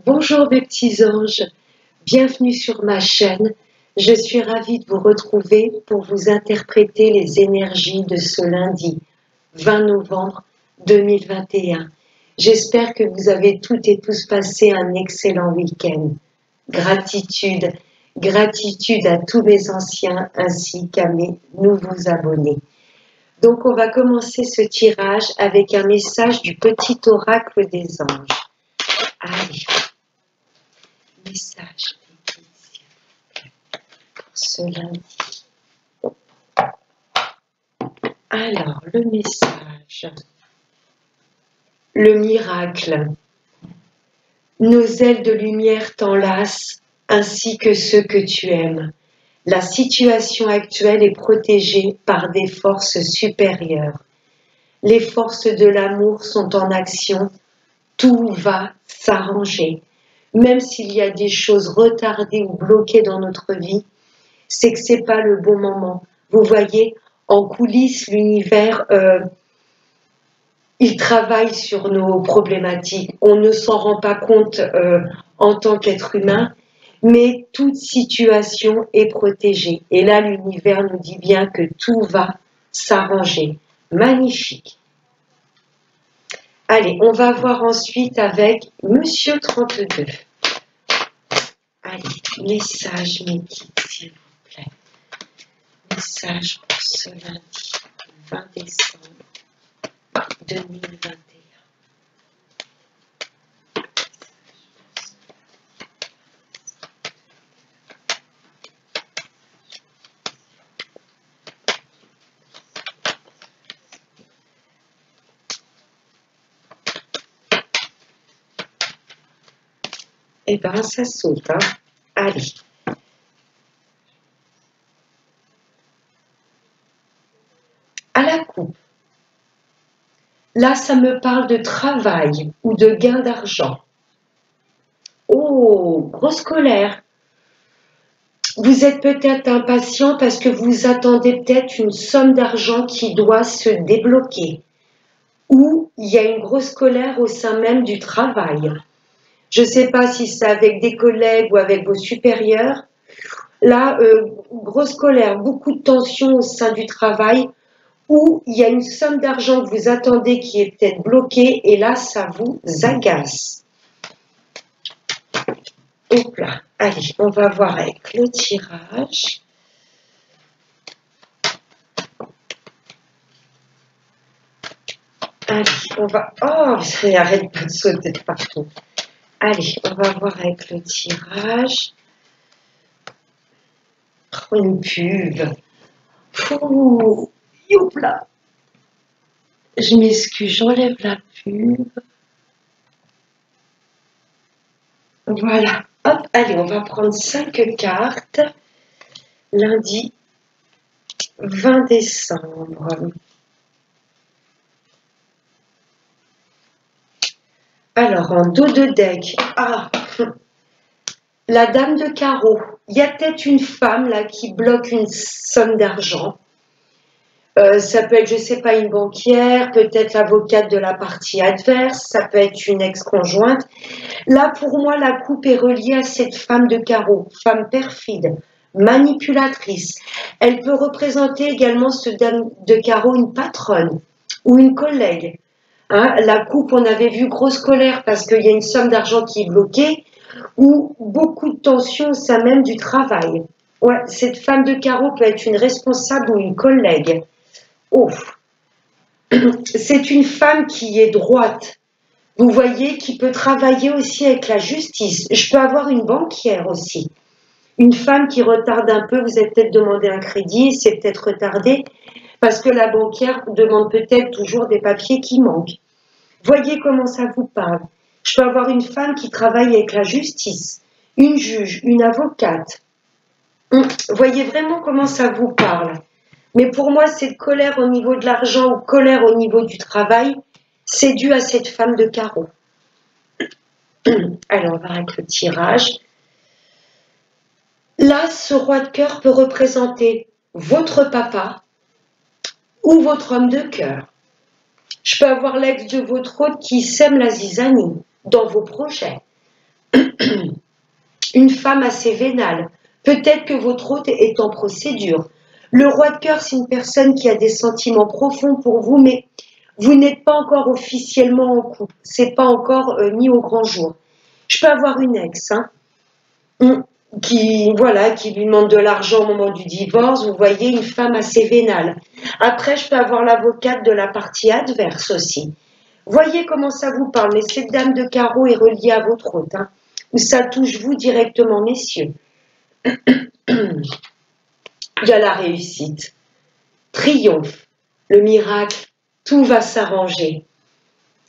Bonjour mes petits anges, bienvenue sur ma chaîne. Je suis ravie de vous retrouver pour vous interpréter les énergies de ce lundi 20 novembre 2021. J'espère que vous avez toutes et tous passé un excellent week-end. Gratitude, gratitude à tous mes anciens ainsi qu'à mes nouveaux abonnés. Donc on va commencer ce tirage avec un message du petit oracle des anges. Allez. Message pour ce lundi. Alors, le message. Le miracle. Nos ailes de lumière t'enlacent ainsi que ceux que tu aimes. La situation actuelle est protégée par des forces supérieures. Les forces de l'amour sont en action. Tout va s'arranger. Même s'il y a des choses retardées ou bloquées dans notre vie, c'est que c'est pas le bon moment. Vous voyez, en coulisses, l'univers, il travaille sur nos problématiques. On ne s'en rend pas compte en tant qu'être humain, mais toute situation est protégée. Et là, l'univers nous dit bien que tout va s'arranger. Magnifique. Allez, on va voir ensuite avec Monsieur 32. Allez, message médite, s'il vous plaît. Message pour ce lundi 20 décembre 2021. Eh bien, ça saute, hein. Allez. À la coupe. Là, ça me parle de travail ou de gain d'argent. Oh, grosse colère. Vous êtes peut-être impatient parce que vous attendez peut-être une somme d'argent qui doit se débloquer. Ou il y a une grosse colère au sein même du travail. Je ne sais pas si c'est avec des collègues ou avec vos supérieurs. Là, grosse colère, beaucoup de tension au sein du travail, où il y a une somme d'argent que vous attendez qui est peut-être bloquée, et là, ça vous agace. Hop là, allez, on va voir avec le tirage. Allez, on va... Oh, arrête pas de sauter de partout. Allez, on va voir avec le tirage. Oh, une pub. Ouh, youpla. Je m'excuse, j'enlève la pub. Voilà. Hop, allez, on va prendre 5 cartes. Lundi 20 décembre. Alors, en dos de deck, la dame de carreau. Il y a peut-être une femme là qui bloque une somme d'argent. Ça peut être, je ne sais pas, une banquière, peut-être l'avocate de la partie adverse, ça peut être une ex-conjointe. Là, pour moi, la coupe est reliée à cette femme de carreau, femme perfide, manipulatrice. Elle peut représenter également, ce dame de carreau, une patronne ou une collègue. Hein, la coupe, on avait vu grosse colère parce qu'il y a une somme d'argent qui est bloquée, ou beaucoup de tension au sein même du travail. Ouais, cette femme de carreau peut être une responsable ou une collègue. Oh, c'est une femme qui est droite. Vous voyez, qui peut travailler aussi avec la justice. Je peux avoir une banquière aussi. Une femme qui retarde un peu, vous avez peut-être demandé un crédit, c'est peut-être retardé, parce que la banquière demande peut-être toujours des papiers qui manquent. Voyez comment ça vous parle. Je peux avoir une femme qui travaille avec la justice, une juge, une avocate. Voyez vraiment comment ça vous parle. Mais pour moi, cette colère au niveau de l'argent ou colère au niveau du travail, c'est dû à cette femme de carreau. Alors, on va avec le tirage. Là, ce roi de cœur peut représenter votre papa ou votre homme de cœur. Je peux avoir l'ex de votre hôte qui sème la zizanie dans vos projets. Une femme assez vénale. Peut-être que votre hôte est en procédure. Le roi de cœur, c'est une personne qui a des sentiments profonds pour vous, mais vous n'êtes pas encore officiellement en couple. C'est pas encore mis au grand jour. Je peux avoir une ex, hein, qui, voilà, qui lui demande de l'argent au moment du divorce. Vous voyez, une femme assez vénale. Après, je peux avoir l'avocate de la partie adverse aussi. Voyez comment ça vous parle. Mais cette dame de carreau est reliée à votre hôte, hein, où ça touche vous directement, messieurs. Il y a la réussite, triomphe, le miracle, tout va s'arranger.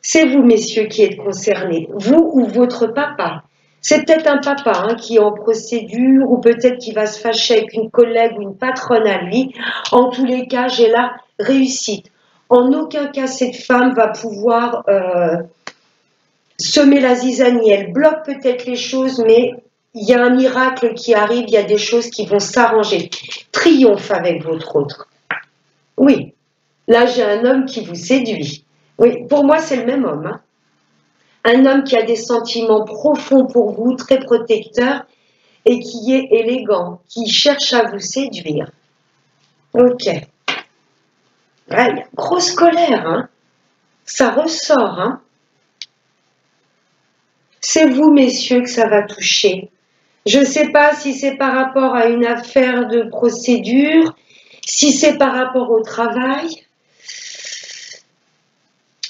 C'est vous, messieurs, qui êtes concernés, vous ou votre papa. C'est peut-être un papa, hein, qui est en procédure ou peut-être qui va se fâcher avec une collègue ou une patronne à lui. En tous les cas, j'ai la réussite. En aucun cas, cette femme va pouvoir semer la zizanie. Elle bloque peut-être les choses, mais il y a un miracle qui arrive, il y a des choses qui vont s'arranger. Triomphe avec votre autre. Oui, là j'ai un homme qui vous séduit. Oui, pour moi c'est le même homme, hein. Un homme qui a des sentiments profonds pour vous, très protecteur et qui est élégant, qui cherche à vous séduire. Ok. Ah, il y a grosse colère, hein. Ça ressort, hein. C'est vous, messieurs, que ça va toucher. Je ne sais pas si c'est par rapport à une affaire de procédure, si c'est par rapport au travail,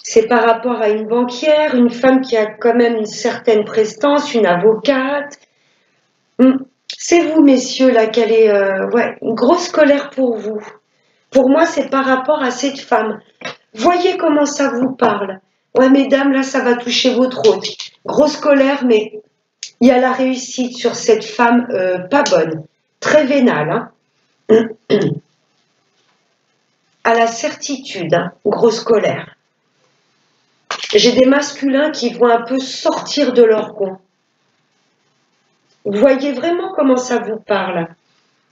c'est par rapport à une banquière, une femme qui a quand même une certaine prestance, une avocate. C'est vous, messieurs, là, qu'elle est ouais, une grosse colère pour vous. Pour moi, c'est par rapport à cette femme. Voyez comment ça vous parle. Ouais, mesdames, là, ça va toucher votre hôte. Grosse colère, mais il y a la réussite sur cette femme pas bonne, très vénale, hein. À la certitude, hein, grosse colère. J'ai des masculins qui vont un peu sortir de leur rond. Vous voyez vraiment comment ça vous parle.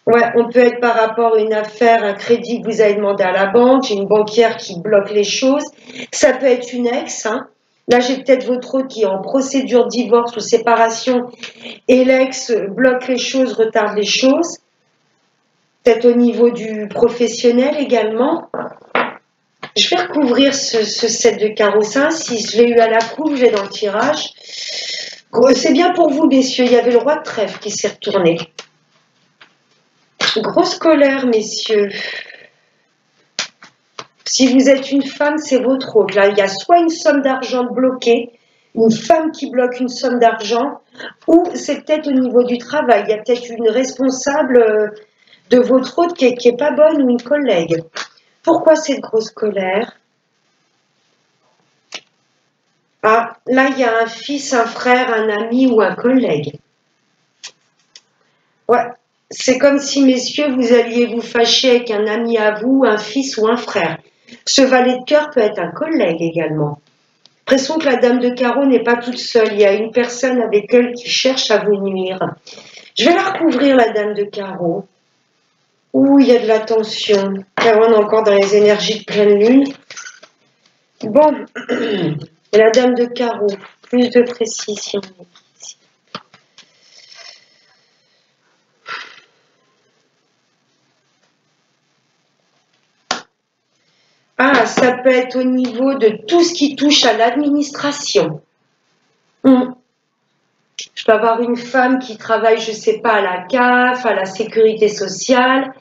Ouais, on peut être par rapport à une affaire, un crédit que vous avez demandé à la banque, j'ai une banquière qui bloque les choses. Ça peut être une ex, hein. Là, j'ai peut-être votre hôte qui est en procédure de divorce ou séparation et l'ex bloque les choses, retarde les choses. Peut-être au niveau du professionnel également. Je vais recouvrir ce set de carreaux 5, si je l'ai eu à la coupe, je l'ai dans le tirage. C'est bien pour vous, messieurs, il y avait le roi de trèfle qui s'est retourné. Grosse colère, messieurs. Si vous êtes une femme, c'est votre hôte. Là, il y a soit une somme d'argent bloquée, une femme qui bloque une somme d'argent, ou c'est peut-être au niveau du travail. Il y a peut-être une responsable de votre hôte qui est pas bonne ou une collègue. Pourquoi cette grosse colère? Ah, là, il y a un fils, un frère, un ami ou un collègue. Ouais, c'est comme si, messieurs, vous alliez vous fâcher avec un ami à vous, un fils ou un frère. Ce valet de cœur peut être un collègue également. L'impression que la dame de carreau n'est pas toute seule. Il y a une personne avec elle qui cherche à vous nuire. Je vais la recouvrir, la dame de carreau. Ouh, il y a de la tension. Car on est encore dans les énergies de pleine lune. Bon, et la dame de carreau, plus de précision. Ah, ça peut être au niveau de tout ce qui touche à l'administration. Je peux avoir une femme qui travaille, je ne sais pas, à la CAF, à la sécurité sociale,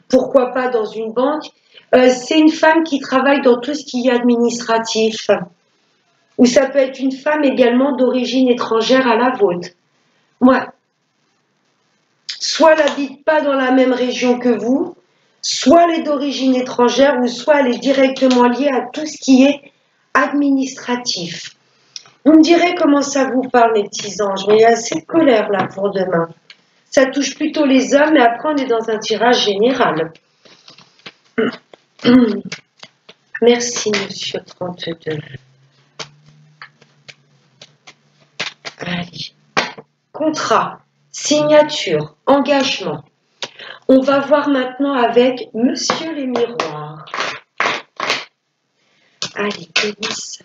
pourquoi pas dans une banque. C'est une femme qui travaille dans tout ce qui est administratif. Ou ça peut être une femme également d'origine étrangère à la vôtre. Moi, soit elle n'habite pas dans la même région que vous, soit elle est d'origine étrangère, ou soit elle est directement liée à tout ce qui est administratif. Vous me direz comment ça vous parle, mes petits anges, mais il y a assez de colère là pour demain. Ça touche plutôt les hommes, mais après on est dans un tirage général. Merci, monsieur 32. Allez. Contrat, signature, engagement. On va voir maintenant avec monsieur les miroirs. Allez, quel message.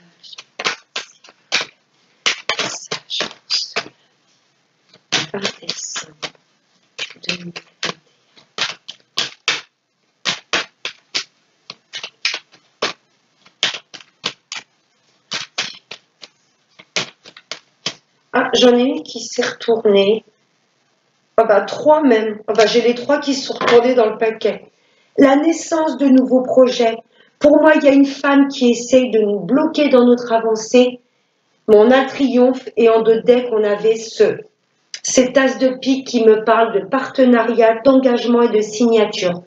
Ah, j'en ai une qui s'est retournée. Ah bah, trois même. Ah bah, j'ai les trois qui se sont retournés dans le paquet. La naissance de nouveaux projets. Pour moi, il y a une femme qui essaye de nous bloquer dans notre avancée. Mais on a le triomphe et en deux decks, on avait cet as de pique qui me parle de partenariat, d'engagement et de signature.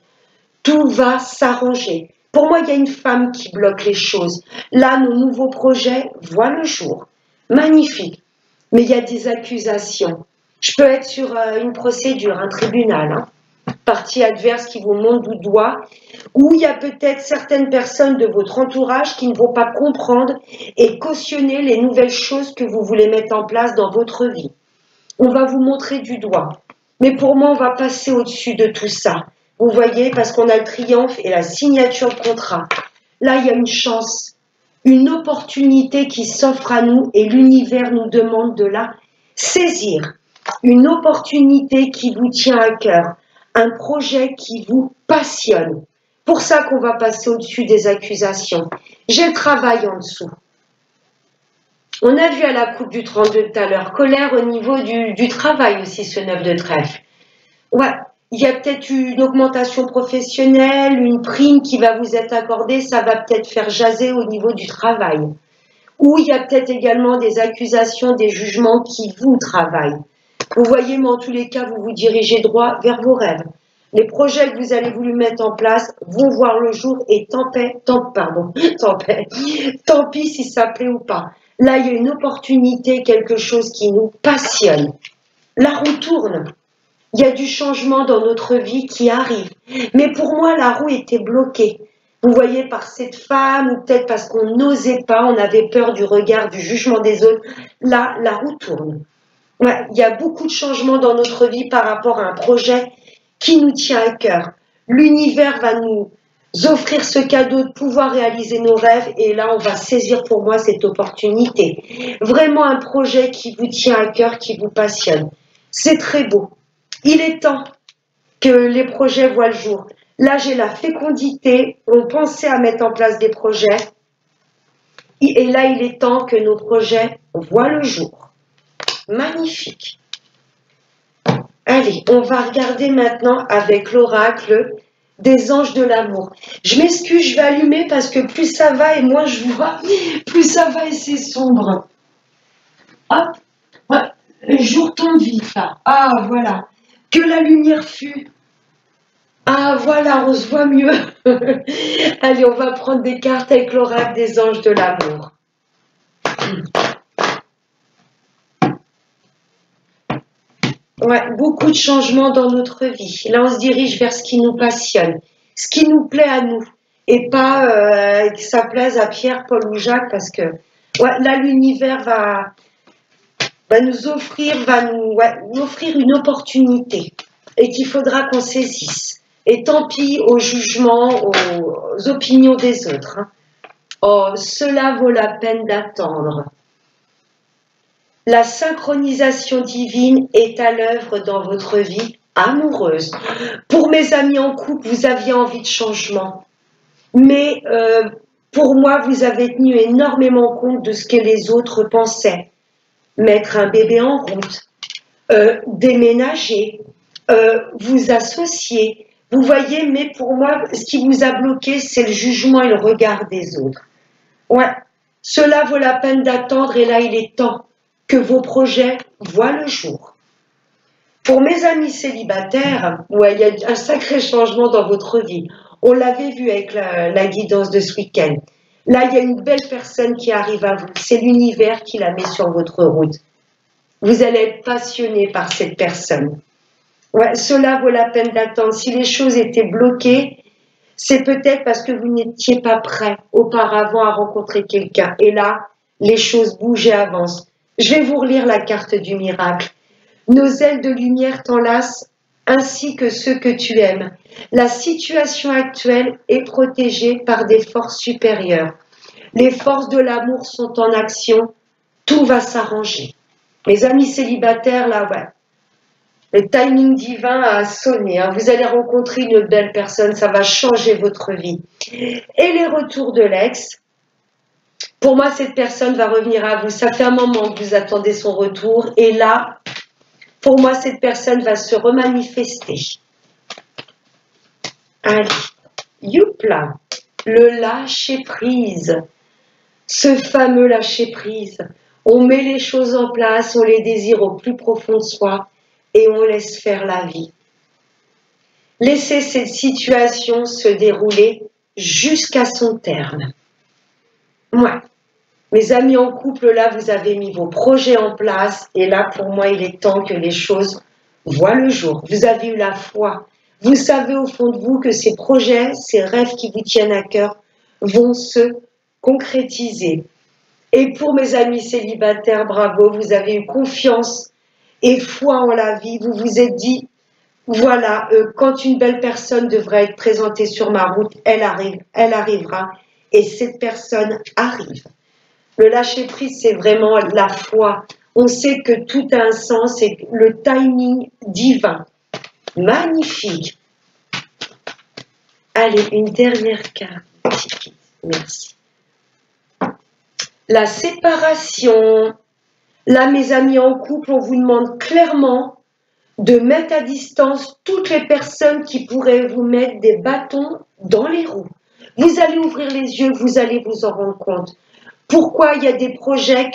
Tout va s'arranger. Pour moi, il y a une femme qui bloque les choses. Là, nos nouveaux projets voient le jour. Magnifique. Mais il y a des accusations. Je peux être sur une procédure, un tribunal, hein. Partie adverse qui vous montre du doigt, ou il y a peut-être certaines personnes de votre entourage qui ne vont pas comprendre et cautionner les nouvelles choses que vous voulez mettre en place dans votre vie. On va vous montrer du doigt. Mais pour moi, on va passer au-dessus de tout ça. Vous voyez, parce qu'on a le triomphe et la signature de contrat. Là, il y a une chance, une opportunité qui s'offre à nous et l'univers nous demande de la saisir. Une opportunité qui vous tient à cœur, un projet qui vous passionne. Pour ça qu'on va passer au-dessus des accusations. J'ai le travail en dessous. On a vu à la coupe du 32 tout à l'heure, colère au niveau du travail aussi, ce 9 de trèfle. Ouais, il y a peut-être une augmentation professionnelle, une prime qui va vous être accordée, ça va peut-être faire jaser au niveau du travail. Ou il y a peut-être également des accusations, des jugements qui vous travaillent. Vous voyez, mais en tous les cas, vous vous dirigez droit vers vos rêves. Les projets que vous allez vouloir mettre en place vont voir le jour et tant pis si ça plaît ou pas. Là, il y a une opportunité, quelque chose qui nous passionne. La roue tourne. Il y a du changement dans notre vie qui arrive. Mais pour moi, la roue était bloquée. Vous voyez, par cette femme, ou peut-être parce qu'on n'osait pas, on avait peur du regard, du jugement des autres. Là, la roue tourne. Ouais, il y a beaucoup de changements dans notre vie par rapport à un projet qui nous tient à cœur. L'univers va nous offrir ce cadeau de pouvoir réaliser nos rêves et là, on va saisir pour moi cette opportunité. Vraiment un projet qui vous tient à cœur, qui vous passionne. C'est très beau. Il est temps que les projets voient le jour. Là, j'ai la fécondité. On pensait à mettre en place des projets. Et là, il est temps que nos projets voient le jour. Magnifique. Allez, on va regarder maintenant avec l'oracle des anges de l'amour. Je m'excuse, je vais allumer parce que plus ça va et moins je vois, plus ça va et c'est sombre. Hop, ouais, le jour tombe vite là. Ah, voilà. Que la lumière fût. Ah, voilà, on se voit mieux. Allez, on va prendre des cartes avec l'oracle des anges de l'amour. Ouais, beaucoup de changements dans notre vie. Là, on se dirige vers ce qui nous passionne, ce qui nous plaît à nous, et pas que ça plaise à Pierre, Paul ou Jacques, parce que ouais, là, l'univers va nous offrir, nous offrir une opportunité, et qu'il faudra qu'on saisisse. Et tant pis aux jugements, aux opinions des autres, hein. Oh, cela vaut la peine d'attendre. La synchronisation divine est à l'œuvre dans votre vie amoureuse. Pour mes amis en couple, vous aviez envie de changement. Mais pour moi, vous avez tenu énormément compte de ce que les autres pensaient. Mettre un bébé en route, déménager, vous associer. Vous voyez, mais pour moi, ce qui vous a bloqué, c'est le jugement et le regard des autres. Ouais, cela vaut la peine d'attendre et là, il est temps que vos projets voient le jour. Pour mes amis célibataires, ouais, il y a un sacré changement dans votre vie. On l'avait vu avec la guidance de ce week-end. Là, il y a une belle personne qui arrive à vous. C'est l'univers qui la met sur votre route. Vous allez être passionné par cette personne. Ouais, cela vaut la peine d'attendre. Si les choses étaient bloquées, c'est peut-être parce que vous n'étiez pas prêt auparavant à rencontrer quelqu'un. Et là, les choses bougent et avancent. Je vais vous relire la carte du miracle. Nos ailes de lumière t'enlacent ainsi que ceux que tu aimes. La situation actuelle est protégée par des forces supérieures. Les forces de l'amour sont en action. Tout va s'arranger. Les amis célibataires, là, ouais. Le timing divin a sonné, hein. Vous allez rencontrer une belle personne, ça va changer votre vie. Et les retours de l'ex, Pour moi, cette personne va revenir à vous. Ça fait un moment que vous attendez son retour. Et là, pour moi, cette personne va se remanifester. Allez, youpla, le lâcher-prise. Ce fameux lâcher-prise. On met les choses en place, on les désire au plus profond de soi et on laisse faire la vie. Laissez cette situation se dérouler jusqu'à son terme. Ouais. Mes amis en couple, là, vous avez mis vos projets en place et là, pour moi, il est temps que les choses voient le jour. Vous avez eu la foi. Vous savez au fond de vous que ces projets, ces rêves qui vous tiennent à cœur vont se concrétiser. Et pour mes amis célibataires, bravo, vous avez eu confiance et foi en la vie. Vous vous êtes dit, voilà, quand une belle personne devrait être présentée sur ma route, elle arrivera et cette personne arrive. Le lâcher-prise, c'est vraiment la foi. On sait que tout a un sens et le timing divin. Magnifique. Allez, une dernière carte. Merci. La séparation. Là, mes amis en couple, on vous demande clairement de mettre à distance toutes les personnes qui pourraient vous mettre des bâtons dans les roues. Vous allez ouvrir les yeux, vous allez vous en rendre compte. Pourquoi il y a des projets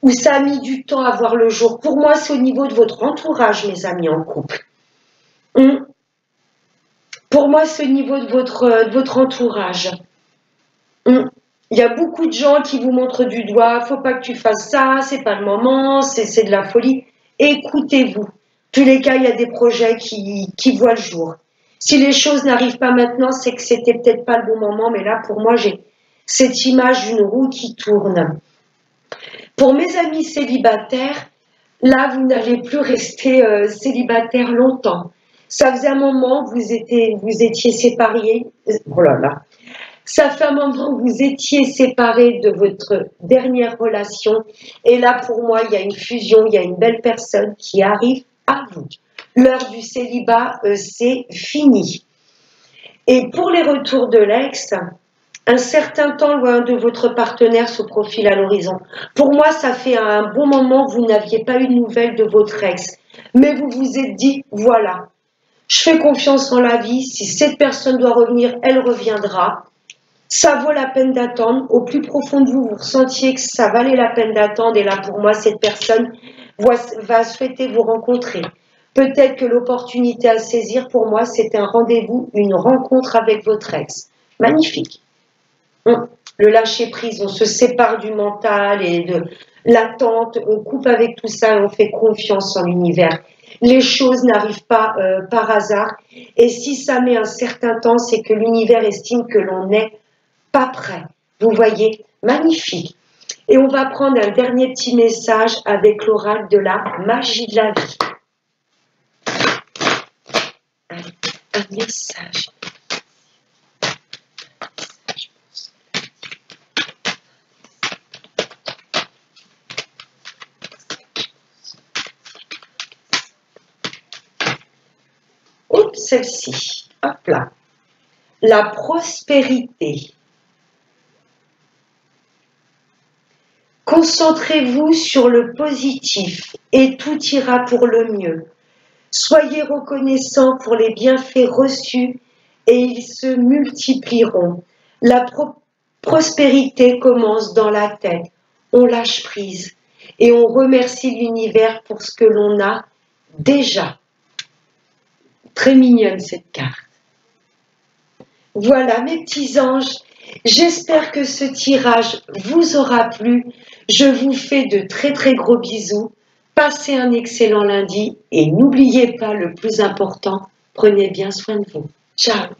où ça a mis du temps à voir le jour? Pour moi, c'est au niveau de votre entourage, mes amis en couple. Pour moi, c'est au niveau de votre entourage. Il y a beaucoup de gens qui vous montrent du doigt, faut pas que tu fasses ça, c'est pas le moment, c'est de la folie. Écoutez-vous. Tous les cas, il y a des projets qui voient le jour. Si les choses n'arrivent pas maintenant, c'est que c'était peut-être pas le bon moment, mais là, pour moi, j'ai cette image d'une roue qui tourne. Pour mes amis célibataires, là, vous n'allez plus rester célibataire longtemps. Ça faisait un moment que vous étiez séparés. Oh là là. Ça fait un moment que vous étiez séparés de votre dernière relation. Et là, pour moi, il y a une fusion, il y a une belle personne qui arrive à vous. L'heure du célibat, c'est fini. Et pour les retours de l'ex, un certain temps loin de votre partenaire se profile à l'horizon. Pour moi, ça fait un bon moment que vous n'aviez pas eu de nouvelles de votre ex. Mais vous vous êtes dit, voilà, je fais confiance en la vie. Si cette personne doit revenir, elle reviendra. Ça vaut la peine d'attendre. Au plus profond de vous, vous ressentiez que ça valait la peine d'attendre. Et là, pour moi, cette personne va souhaiter vous rencontrer. Peut-être que l'opportunité à saisir, pour moi, c'est un rendez-vous, une rencontre avec votre ex. Magnifique. Le lâcher-prise, on se sépare du mental et de l'attente, on coupe avec tout ça et on fait confiance en l'univers. Les choses n'arrivent pas par hasard. Et si ça met un certain temps, c'est que l'univers estime que l'on n'est pas prêt. Vous voyez, magnifique. Et on va prendre un dernier petit message avec l'oracle de la magie de la vie. Un message. Oups, celle-ci. Hop là. La prospérité. Concentrez-vous sur le positif et tout ira pour le mieux. Soyez reconnaissants pour les bienfaits reçus et ils se multiplieront. La prospérité commence dans la tête. On lâche prise et on remercie l'univers pour ce que l'on a déjà. Très mignonne cette carte. Voilà mes petits anges, j'espère que ce tirage vous aura plu. Je vous fais de très très gros bisous. Passez un excellent lundi et n'oubliez pas le plus important, prenez bien soin de vous. Ciao.